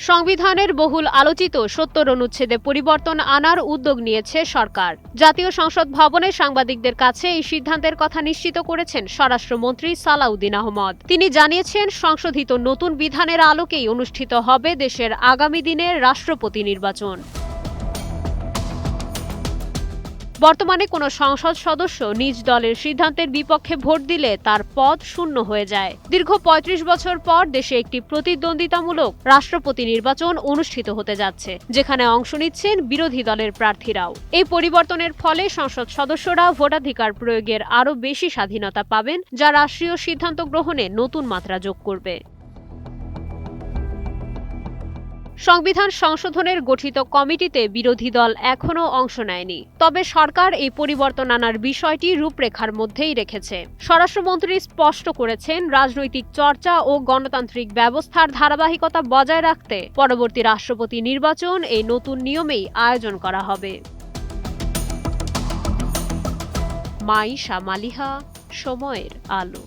সংবিধানের বহুল আলোচিত ৭০ অনুচ্ছেদে পরিবর্তন আনার উদ্যোগ নিয়েছে সরকার। জাতীয় সংসদ ভবনে সাংবাদিকদের কাছে এই সিদ্ধান্তের কথা নিশ্চিত করেছেন স্বরাষ্ট্রমন্ত্রী সালাউদ্দিন আহমদ। তিনি জানিয়েছেন, সংশোধিত নতুন বিধানের আলোকেই অনুষ্ঠিত হবে দেশের আগামী দিনের রাষ্ট্রপতি নির্বাচন। বর্তমানে কোনো সংসদ সদস্য নিজ দলের সিদ্ধান্তের বিপক্ষে ভোট দিলে তার পদ শূন্য হয়ে যায়। দীর্ঘ ৩৫ বছর পর দেশে একটি প্রতিদ্বন্দ্বিতামূলক রাষ্ট্রপতি নির্বাচন অনুষ্ঠিত হতে যাচ্ছে, যেখানে অংশ নিচ্ছেন বিরোধী দলের প্রার্থীরাও। এই পরিবর্তনের ফলে সংসদ সদস্যরা ভোটাধিকার প্রয়োগের আরও বেশি স্বাধীনতা পাবেন, যা রাষ্ট্রীয় সিদ্ধান্ত গ্রহণে নতুন মাত্রা যোগ করবে। সংবিধান সংশোধনের গঠিত কমিটিতে বিরোধী দল এখনও অংশ নেয়নি। তবে সরকার এই পরিবর্তন আনার বিষয়টি রূপরেখার মধ্যেই রেখেছে। স্বরাষ্ট্রমন্ত্রী স্পষ্ট করেছেন, রাজনৈতিক চর্চা ও গণতান্ত্রিক ব্যবস্থার ধারাবাহিকতা বজায় রাখতে পরবর্তী রাষ্ট্রপতি নির্বাচন এই নতুন নিয়মেই আয়োজন করা হবে। মাইশা মালিহা, সময়ের আলো।